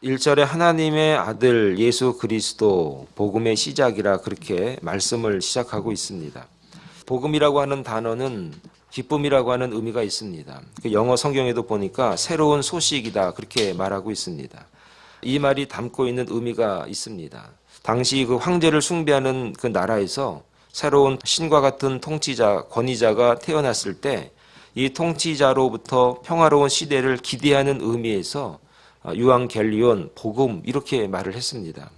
1절에 하나님의 아들 예수 그리스도 복음의 시작이라 그렇게 말씀을 시작하고 있습니다. 복음이라고 하는 단어는 기쁨이라고 하는 의미가 있습니다. 그 영어 성경에도 보니까 새로운 소식이다 그렇게 말하고 있습니다. 이 말이 담고 있는 의미가 있습니다. 당시 그 황제를 숭배하는 그 나라에서 새로운 신과 같은 통치자, 권위자가 태어났을 때 이 통치자로부터 평화로운 시대를 기대하는 의미에서 유앙겔리온, 복음 이렇게 말을 했습니다.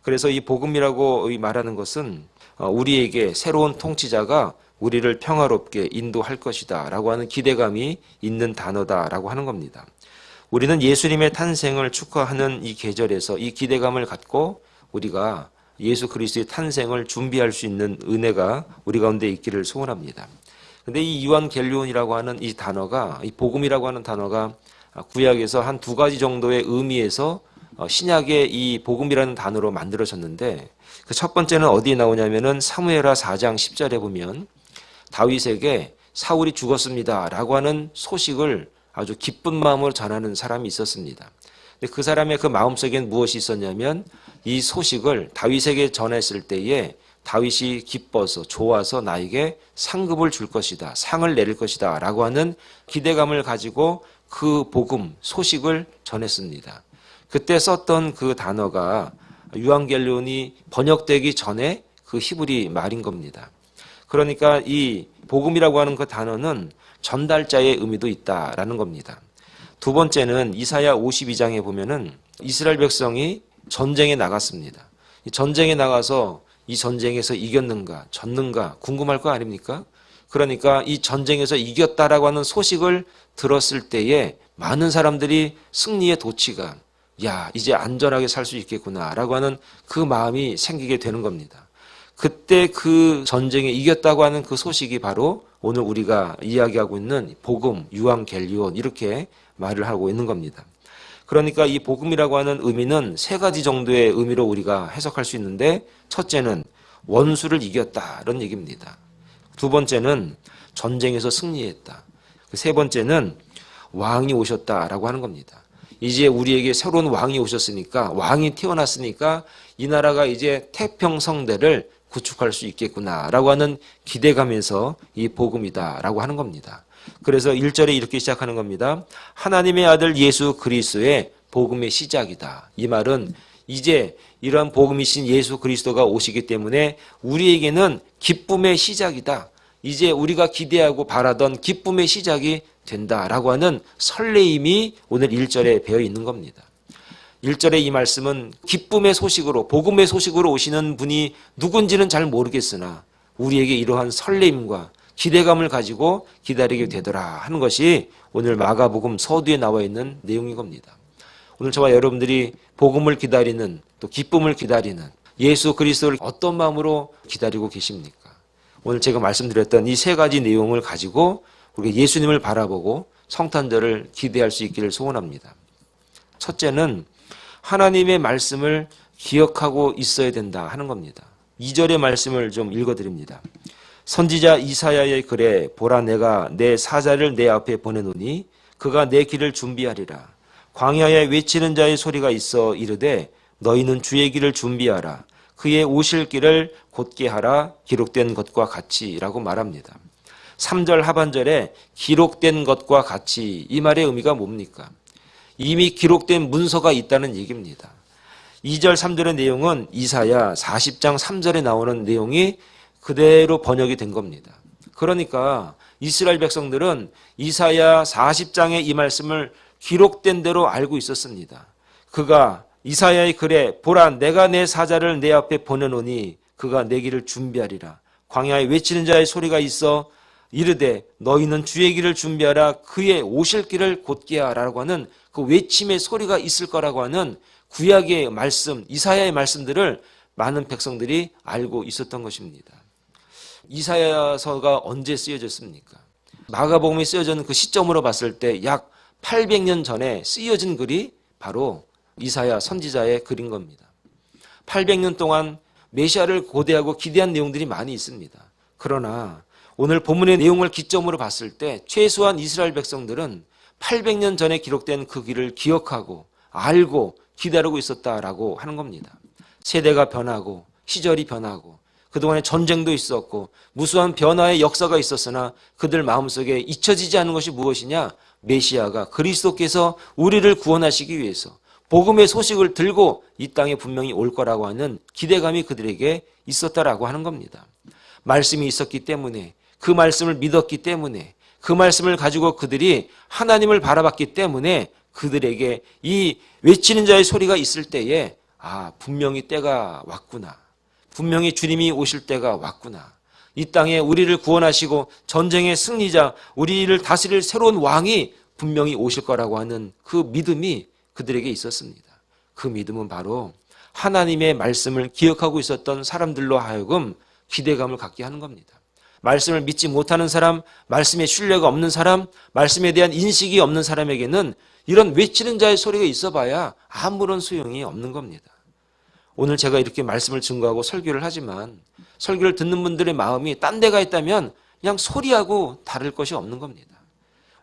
그래서 이 복음이라고 말하는 것은 우리에게 새로운 통치자가 우리를 평화롭게 인도할 것이다 라고 하는 기대감이 있는 단어다라고 하는 겁니다. 우리는 예수님의 탄생을 축하하는 이 계절에서 이 기대감을 갖고 우리가 예수 그리스도의 탄생을 준비할 수 있는 은혜가 우리 가운데 있기를 소원합니다. 근데 이 유앙겔리온이라고 하는 이 단어가, 이 복음이라고 하는 단어가 구약에서 한 두 가지 정도의 의미에서 신약의 이 복음이라는 단어로 만들어졌는데, 그 첫 번째는 어디에 나오냐면은 사무엘하 4장 10절에 보면 다윗에게 사울이 죽었습니다 라고 하는 소식을 아주 기쁜 마음으로 전하는 사람이 있었습니다. 근데 그 사람의 그 마음속엔 무엇이 있었냐면 이 소식을 다윗에게 전했을 때에 다윗이 기뻐서 좋아서 나에게 상급을 줄 것이다, 상을 내릴 것이다 라고 하는 기대감을 가지고 그 복음, 소식을 전했습니다. 그때 썼던 그 단어가 유앙겔리온이 번역되기 전에 그 히브리 말인 겁니다. 그러니까 이 복음이라고 하는 그 단어는 전달자의 의미도 있다라는 겁니다. 두 번째는 이사야 52장에 보면은 이스라엘 백성이 전쟁에 나갔습니다. 전쟁에 나가서 이 전쟁에서 이겼는가 졌는가 궁금할 거 아닙니까? 그러니까 이 전쟁에서 이겼다라고 하는 소식을 들었을 때에 많은 사람들이 승리의 도취감, 야 이제 안전하게 살 수 있겠구나라고 하는 그 마음이 생기게 되는 겁니다. 그때 그 전쟁에 이겼다고 하는 그 소식이 바로 오늘 우리가 이야기하고 있는 복음, 유앙겔리온 이렇게 말을 하고 있는 겁니다. 그러니까 이 복음이라고 하는 의미는 세 가지 정도의 의미로 우리가 해석할 수 있는데, 첫째는 원수를 이겼다 이런 얘기입니다. 두 번째는 전쟁에서 승리했다. 세 번째는 왕이 오셨다라고 하는 겁니다. 이제 우리에게 새로운 왕이 오셨으니까, 왕이 태어났으니까 이 나라가 이제 태평성대를 구축할 수 있겠구나라고 하는 기대감에서 이 복음이다라고 하는 겁니다. 그래서 1절에 이렇게 시작하는 겁니다. 하나님의 아들 예수 그리스도의 복음의 시작이다. 이 말은 이제 이러한 복음이신 예수 그리스도가 오시기 때문에 우리에게는 기쁨의 시작이다. 이제 우리가 기대하고 바라던 기쁨의 시작이 된다라고 하는 설레임이 오늘 1절에 배어 있는 겁니다. 1절의 이 말씀은 기쁨의 소식으로, 복음의 소식으로 오시는 분이 누군지는 잘 모르겠으나 우리에게 이러한 설레임과 기대감을 가지고 기다리게 되더라 하는 것이 오늘 마가복음 서두에 나와 있는 내용인 겁니다. 오늘 저와 여러분들이 복음을 기다리는, 또 기쁨을 기다리는 예수 그리스도를 어떤 마음으로 기다리고 계십니까? 오늘 제가 말씀드렸던 이 세 가지 내용을 가지고 우리가 예수님을 바라보고 성탄절을 기대할 수 있기를 소원합니다. 첫째는 하나님의 말씀을 기억하고 있어야 된다 하는 겁니다. 2절의 말씀을 좀 읽어드립니다. 선지자 이사야의 글에 보라 내가 내 사자를 내 앞에 보내노니 그가 내 길을 준비하리라. 광야에 외치는 자의 소리가 있어 이르되 너희는 주의 길을 준비하라. 그의 오실 길을 곧게 하라. 기록된 것과 같이라고 말합니다. 3절 하반절에 기록된 것과 같이, 이 말의 의미가 뭡니까? 이미 기록된 문서가 있다는 얘기입니다. 2절 3절의 내용은 이사야 40장 3절에 나오는 내용이 그대로 번역이 된 겁니다. 그러니까 이스라엘 백성들은 이사야 40장의 이 말씀을 기록된 대로 알고 있었습니다. 그가 이사야의 글에 보라 내가 내 사자를 내 앞에 보내노니 그가 내 길을 준비하리라. 광야에 외치는 자의 소리가 있어 이르되 너희는 주의 길을 준비하라. 그의 오실 길을 곧게 하라고 하는 그 외침의 소리가 있을 거라고 하는 구약의 말씀, 이사야의 말씀들을 많은 백성들이 알고 있었던 것입니다. 이사야서가 언제 쓰여졌습니까? 마가복음이 쓰여진 그 시점으로 봤을 때 약 800년 전에 쓰여진 글이 바로 이사야 선지자의 글인 겁니다. 800년 동안 메시아를 고대하고 기대한 내용들이 많이 있습니다. 그러나 오늘 본문의 내용을 기점으로 봤을 때 최소한 이스라엘 백성들은 800년 전에 기록된 그 길을 기억하고 알고 기다리고 있었다라고 하는 겁니다. 세대가 변하고 시절이 변하고 그동안에 전쟁도 있었고 무수한 변화의 역사가 있었으나 그들 마음속에 잊혀지지 않은 것이 무엇이냐? 메시아가 그리스도께서 우리를 구원하시기 위해서 복음의 소식을 들고 이 땅에 분명히 올 거라고 하는 기대감이 그들에게 있었다라고 하는 겁니다. 말씀이 있었기 때문에, 그 말씀을 믿었기 때문에, 그 말씀을 가지고 그들이 하나님을 바라봤기 때문에 그들에게 이 외치는 자의 소리가 있을 때에 분명히 때가 왔구나. 분명히 주님이 오실 때가 왔구나. 이 땅에 우리를 구원하시고 전쟁의 승리자, 우리를 다스릴 새로운 왕이 분명히 오실 거라고 하는 그 믿음이 그들에게 있었습니다. 그 믿음은 바로 하나님의 말씀을 기억하고 있었던 사람들로 하여금 기대감을 갖게 하는 겁니다. 말씀을 믿지 못하는 사람, 말씀에 신뢰가 없는 사람, 말씀에 대한 인식이 없는 사람에게는 이런 외치는 자의 소리가 있어봐야 아무런 소용이 없는 겁니다. 오늘 제가 이렇게 말씀을 증거하고 설교를 하지만 설교를 듣는 분들의 마음이 딴 데가 있다면 그냥 소리하고 다를 것이 없는 겁니다.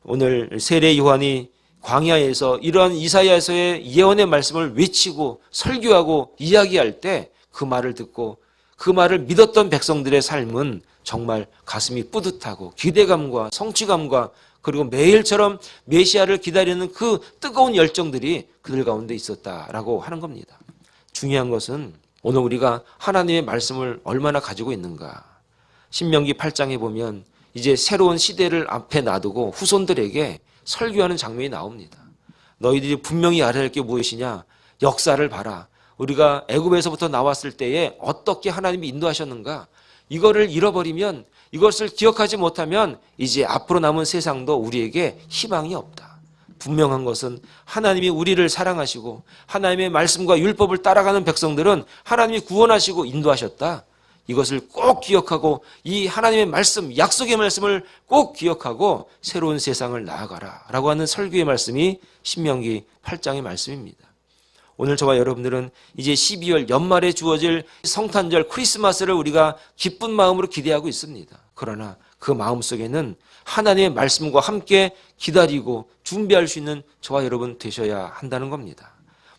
오늘 세례 요한이 광야에서 이러한 이사야서의 예언의 말씀을 외치고 설교하고 이야기할 때 그 말을 듣고 그 말을 믿었던 백성들의 삶은 정말 가슴이 뿌듯하고 기대감과 성취감과 그리고 매일처럼 메시아를 기다리는 그 뜨거운 열정들이 그들 가운데 있었다라고 하는 겁니다. 중요한 것은 오늘 우리가 하나님의 말씀을 얼마나 가지고 있는가. 신명기 8장에 보면 이제 새로운 시대를 앞에 놔두고 후손들에게 설교하는 장면이 나옵니다. 너희들이 분명히 알아야 할 게 무엇이냐? 역사를 봐라. 우리가 애굽에서부터 나왔을 때에 어떻게 하나님이 인도하셨는가? 이거를 잃어버리면, 이것을 기억하지 못하면 이제 앞으로 남은 세상도 우리에게 희망이 없다. 분명한 것은 하나님이 우리를 사랑하시고 하나님의 말씀과 율법을 따라가는 백성들은 하나님이 구원하시고 인도하셨다. 이것을 꼭 기억하고 이 하나님의 말씀, 약속의 말씀을 꼭 기억하고 새로운 세상을 나아가라 라고 하는 설교의 말씀이 신명기 8장의 말씀입니다. 오늘 저와 여러분들은 이제 12월 연말에 주어질 성탄절 크리스마스를 우리가 기쁜 마음으로 기대하고 있습니다. 그러나 그 마음속에는 하나님의 말씀과 함께 기다리고 준비할 수 있는 저와 여러분 되셔야 한다는 겁니다.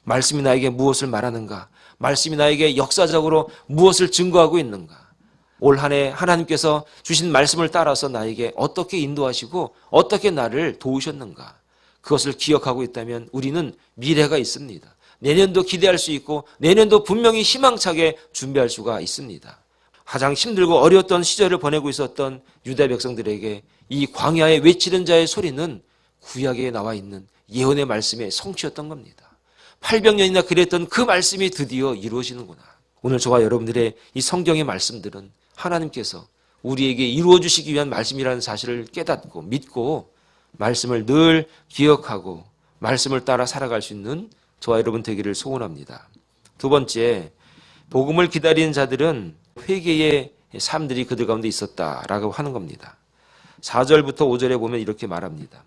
말씀이 나에게 무엇을 말하는가? 말씀이 나에게 역사적으로 무엇을 증거하고 있는가? 올 한 해 하나님께서 주신 말씀을 따라서 나에게 어떻게 인도하시고 어떻게 나를 도우셨는가? 그것을 기억하고 있다면 우리는 미래가 있습니다. 내년도 기대할 수 있고 내년도 분명히 희망차게 준비할 수가 있습니다. 가장 힘들고 어려웠던 시절을 보내고 있었던 유다 백성들에게 이 광야에 외치는 자의 소리는 구약에 나와 있는 예언의 말씀의 성취였던 겁니다. 800년이나 그랬던 그 말씀이 드디어 이루어지는구나. 오늘 저와 여러분들의 이 성경의 말씀들은 하나님께서 우리에게 이루어 주시기 위한 말씀이라는 사실을 깨닫고 믿고 말씀을 늘 기억하고 말씀을 따라 살아갈 수 있는 저와 여러분 되기를 소원합니다. 두 번째, 복음을 기다리는 자들은 회개의 삶들이 그들 가운데 있었다라고 하는 겁니다. 4절부터 5절에 보면 이렇게 말합니다.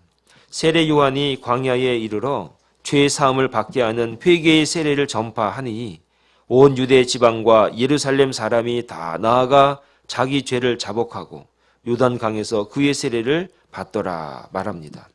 세례 요한이 광야에 이르러 죄 사함을 받게 하는 회개의 세례를 전파하니 온 유대 지방과 예루살렘 사람이 다 나아가 자기 죄를 자복하고 요단강에서 그의 세례를 받더라 말합니다.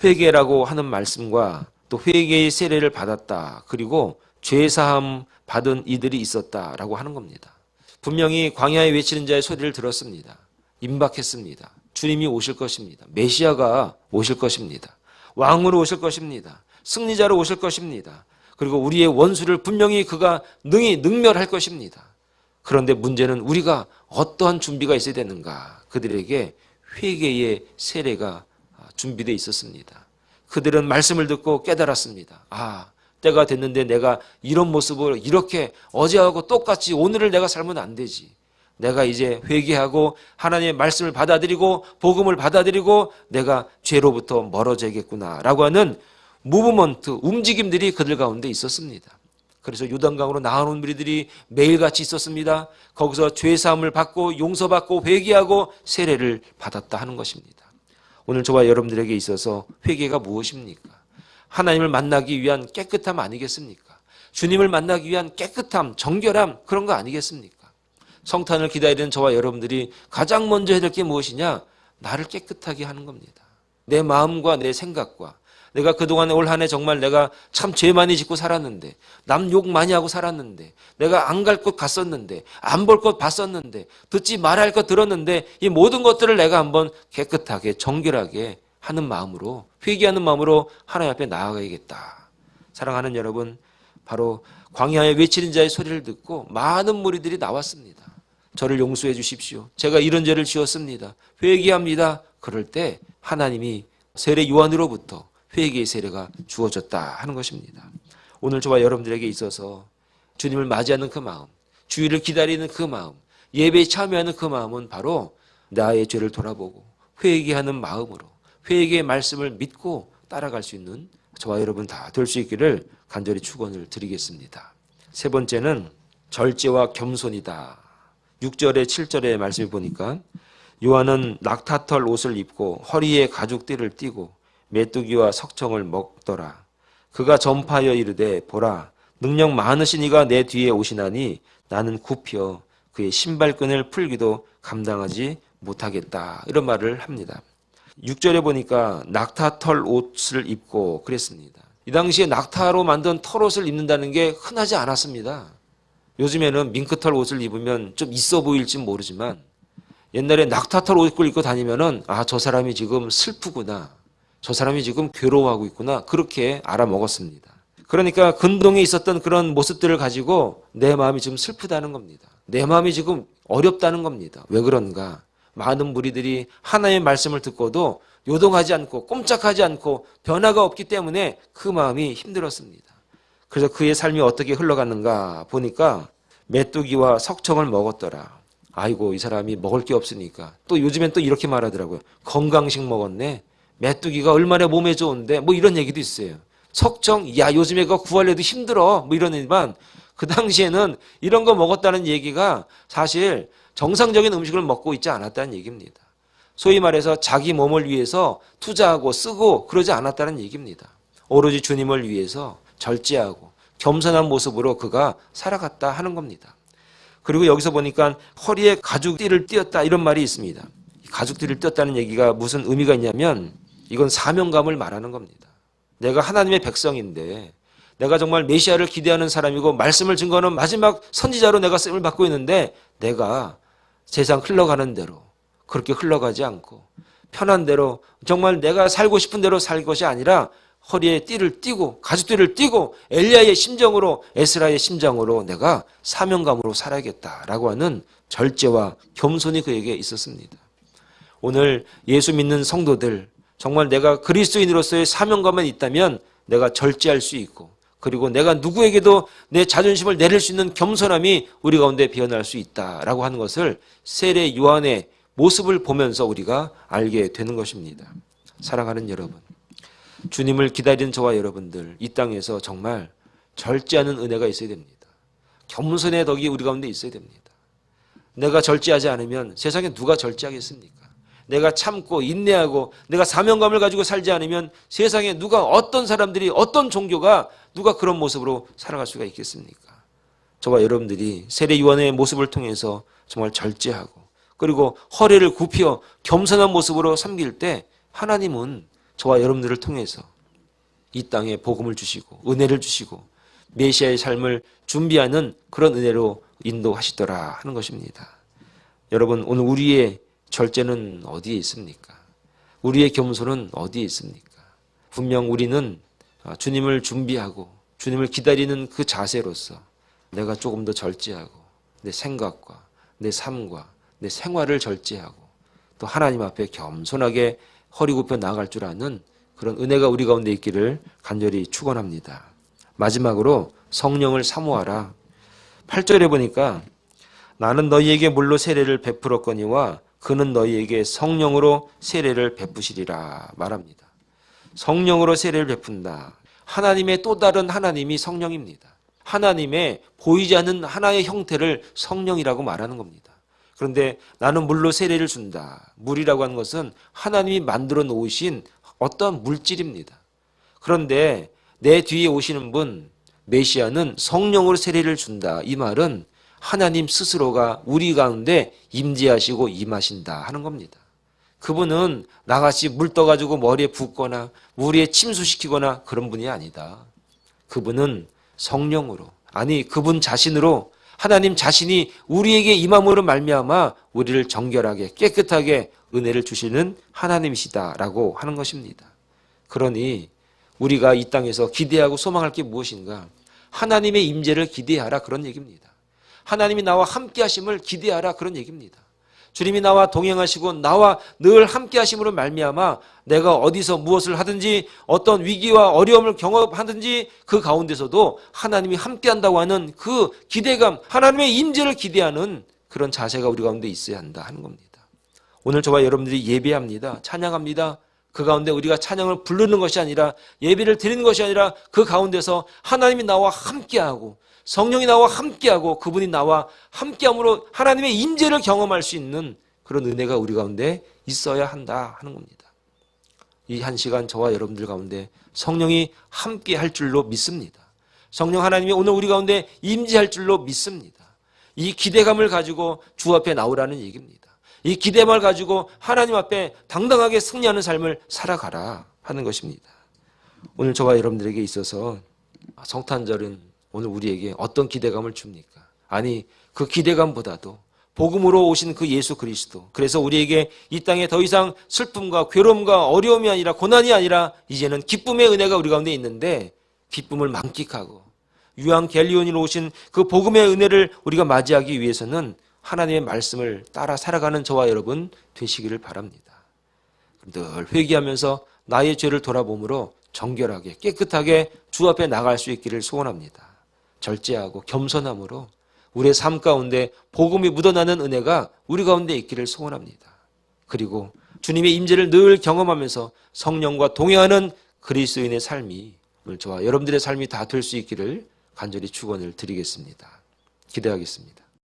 회개라고 하는 말씀과 또 회개의 세례를 받았다. 그리고 죄 사함 받은 이들이 있었다라고 하는 겁니다. 분명히 광야에 외치는 자의 소리를 들었습니다. 임박했습니다. 주님이 오실 것입니다. 메시아가 오실 것입니다. 왕으로 오실 것입니다. 승리자로 오실 것입니다. 그리고 우리의 원수를 분명히 그가 능히 능멸할 것입니다. 그런데 문제는 우리가 어떠한 준비가 있어야 되는가? 그들에게 회개의 세례가 준비되어 있었습니다. 그들은 말씀을 듣고 깨달았습니다. 때가 됐는데 내가 이런 모습으로 이렇게 어제하고 똑같이 오늘을 내가 살면 안 되지. 내가 이제 회개하고 하나님의 말씀을 받아들이고 복음을 받아들이고 내가 죄로부터 멀어져야겠구나 라고 하는 무브먼트, 움직임들이 그들 가운데 있었습니다. 그래서 요단강으로 나아오는 무리들이 매일같이 있었습니다. 거기서 죄사함을 받고 용서받고 회개하고 세례를 받았다 하는 것입니다. 오늘 저와 여러분들에게 있어서 회개가 무엇입니까? 하나님을 만나기 위한 깨끗함 아니겠습니까? 주님을 만나기 위한 깨끗함, 정결함 그런 거 아니겠습니까? 성탄을 기다리는 저와 여러분들이 가장 먼저 해야 될 게 무엇이냐? 나를 깨끗하게 하는 겁니다. 내 마음과 내 생각과 내가 그동안 올 한 해 정말 내가 참 죄 많이 짓고 살았는데, 남 욕 많이 하고 살았는데, 내가 안 갈 곳 갔었는데, 안 볼 것 봤었는데, 듣지 말아야 할 것 들었는데, 이 모든 것들을 내가 한번 깨끗하게 정결하게 하는 마음으로, 회개하는 마음으로 하나님 앞에 나아가야겠다. 사랑하는 여러분, 바로 광야에 외치는 자의 소리를 듣고 많은 무리들이 나왔습니다. 저를 용서해 주십시오. 제가 이런 죄를 지었습니다. 회개합니다. 그럴 때 하나님이 세례 요한으로부터 회개의 세례가 주어졌다 하는 것입니다. 오늘 저와 여러분들에게 있어서 주님을 맞이하는 그 마음, 주의를 기다리는 그 마음, 예배에 참여하는 그 마음은 바로 나의 죄를 돌아보고 회개하는 마음으로 회개의 말씀을 믿고 따라갈 수 있는 저와 여러분 다 될 수 있기를 간절히 축원을 드리겠습니다. 세 번째는 절제와 겸손이다. 6절에 7절의 말씀을 보니까 요한은 낙타털 옷을 입고 허리에 가죽띠를 띠고 메뚜기와 석청을 먹더라. 그가 전파하여 이르되 보라 능력 많으신 이가 내 뒤에 오시나니 나는 굽혀 그의 신발끈을 풀기도 감당하지 못하겠다. 이런 말을 합니다. 6절에 보니까 낙타털 옷을 입고 그랬습니다. 이 당시에 낙타로 만든 털옷을 입는다는 게 흔하지 않았습니다. 요즘에는 밍크털 옷을 입으면 좀 있어 보일지 모르지만 옛날에 낙타털 옷을 입고 다니면은 저 사람이 지금 슬프구나. 저 사람이 지금 괴로워하고 있구나. 그렇게 알아먹었습니다. 그러니까 근동에 있었던 그런 모습들을 가지고 내 마음이 지금 슬프다는 겁니다. 내 마음이 지금 어렵다는 겁니다. 왜 그런가? 많은 무리들이 하나님의 말씀을 듣고도 요동하지 않고 꼼짝하지 않고 변화가 없기 때문에 그 마음이 힘들었습니다. 그래서 그의 삶이 어떻게 흘러갔는가 보니까 메뚜기와 석청을 먹었더라. 아이고 이 사람이 먹을 게 없으니까 또 요즘엔 또 이렇게 말하더라고요. 건강식 먹었네. 메뚜기가 얼마나 몸에 좋은데 뭐 이런 얘기도 있어요. 석청 야 요즘에 그거 구하려도 힘들어 뭐 이러니만 그 당시에는 이런 거 먹었다는 얘기가 사실 정상적인 음식을 먹고 있지 않았다는 얘기입니다. 소위 말해서 자기 몸을 위해서 투자하고 쓰고 그러지 않았다는 얘기입니다. 오로지 주님을 위해서 절제하고 겸손한 모습으로 그가 살아갔다 하는 겁니다. 그리고 여기서 보니까 허리에 가죽띠를 띄었다 이런 말이 있습니다. 가죽띠를 띄었다는 얘기가 무슨 의미가 있냐면 이건 사명감을 말하는 겁니다. 내가 하나님의 백성인데 내가 정말 메시아를 기대하는 사람이고 말씀을 증거하는 마지막 선지자로 내가 쓰임을 받고 있는데 내가 세상 흘러가는 대로 그렇게 흘러가지 않고 편한 대로 정말 내가 살고 싶은 대로 살 것이 아니라 허리에 띠를 띠고 가죽띠를 띠고 엘리야의 심정으로 에스라의 심정으로 내가 사명감으로 살아야겠다라고 하는 절제와 겸손이 그에게 있었습니다. 오늘 예수 믿는 성도들 정말 내가 그리스도인으로서의 사명감만 있다면 내가 절제할 수 있고 그리고 내가 누구에게도 내 자존심을 내릴 수 있는 겸손함이 우리 가운데 피어날 수 있다라고 하는 것을 세례 요한의 모습을 보면서 우리가 알게 되는 것입니다. 사랑하는 여러분, 주님을 기다리는 저와 여러분들 이 땅에서 정말 절제하는 은혜가 있어야 됩니다. 겸손의 덕이 우리 가운데 있어야 됩니다. 내가 절제하지 않으면 세상에 누가 절제하겠습니까? 내가 참고 인내하고 내가 사명감을 가지고 살지 않으면 세상에 누가 어떤 사람들이 어떤 종교가 누가 그런 모습으로 살아갈 수가 있겠습니까? 저와 여러분들이 세례 요한의 모습을 통해서 정말 절제하고 그리고 허리를 굽혀 겸손한 모습으로 섬길 때 하나님은 저와 여러분들을 통해서 이 땅에 복음을 주시고 은혜를 주시고 메시아의 삶을 준비하는 그런 은혜로 인도하시더라 하는 것입니다. 여러분 오늘 우리의 절제는 어디에 있습니까? 우리의 겸손은 어디에 있습니까? 분명 우리는 주님을 준비하고 주님을 기다리는 그 자세로서 내가 조금 더 절제하고 내 생각과 내 삶과 내 생활을 절제하고 또 하나님 앞에 겸손하게 허리 굽혀 나아갈 줄 아는 그런 은혜가 우리 가운데 있기를 간절히 축원합니다. 마지막으로 성령을 사모하라. 8절에 보니까 나는 너희에게 물로 세례를 베풀었거니와 그는 너희에게 성령으로 세례를 베푸시리라 말합니다. 성령으로 세례를 베푼다. 하나님의 또 다른 하나님이 성령입니다. 하나님의 보이지 않는 하나의 형태를 성령이라고 말하는 겁니다. 그런데 나는 물로 세례를 준다. 물이라고 하는 것은 하나님이 만들어 놓으신 어떤 물질입니다. 그런데 내 뒤에 오시는 분 메시아는 성령으로 세례를 준다. 이 말은 하나님 스스로가 우리 가운데 임재하시고 임하신다 하는 겁니다. 그분은 나같이 물 떠가지고 머리에 붓거나 물에 침수시키거나 그런 분이 아니다. 그분은 성령으로, 아니 그분 자신으로 하나님 자신이 우리에게 임함으로 말미암아 우리를 정결하게 깨끗하게 은혜를 주시는 하나님이시다라고 하는 것입니다. 그러니 우리가 이 땅에서 기대하고 소망할 게 무엇인가? 하나님의 임재를 기대하라 그런 얘기입니다. 하나님이 나와 함께 하심을 기대하라 그런 얘기입니다. 주님이 나와 동행하시고 나와 늘 함께 하심으로 말미암아 내가 어디서 무엇을 하든지 어떤 위기와 어려움을 경험하든지 그 가운데서도 하나님이 함께 한다고 하는 그 기대감, 하나님의 임재를 기대하는 그런 자세가 우리 가운데 있어야 한다 하는 겁니다. 오늘 저와 여러분들이 예배합니다. 찬양합니다. 그 가운데 우리가 찬양을 부르는 것이 아니라 예배를 드리는 것이 아니라 그 가운데서 하나님이 나와 함께하고 성령이 나와 함께하고 그분이 나와 함께함으로 하나님의 임재를 경험할 수 있는 그런 은혜가 우리 가운데 있어야 한다 하는 겁니다. 이 한 시간 저와 여러분들 가운데 성령이 함께할 줄로 믿습니다. 성령 하나님이 오늘 우리 가운데 임재할 줄로 믿습니다. 이 기대감을 가지고 주 앞에 나오라는 얘기입니다. 이 기대감을 가지고 하나님 앞에 당당하게 승리하는 삶을 살아가라 하는 것입니다. 오늘 저와 여러분들에게 있어서 성탄절은 오늘 우리에게 어떤 기대감을 줍니까? 아니 그 기대감보다도 복음으로 오신 그 예수 그리스도, 그래서 우리에게 이 땅에 더 이상 슬픔과 괴로움과 어려움이 아니라 고난이 아니라 이제는 기쁨의 은혜가 우리 가운데 있는데 기쁨을 만끽하고 유앙겔리온으로 오신 그 복음의 은혜를 우리가 맞이하기 위해서는 하나님의 말씀을 따라 살아가는 저와 여러분 되시기를 바랍니다. 늘 회개하면서 나의 죄를 돌아봄으로 정결하게 깨끗하게 주 앞에 나갈 수 있기를 소원합니다. 절제하고 겸손함으로 우리의 삶 가운데 복음이 묻어나는 은혜가 우리 가운데 있기를 소원합니다. 그리고 주님의 임재를 늘 경험하면서 성령과 동행하는 그리스도인의 삶이 오늘 저와 여러분들의 삶이 다 될 수 있기를 간절히 축원을 드리겠습니다. 기대하겠습니다.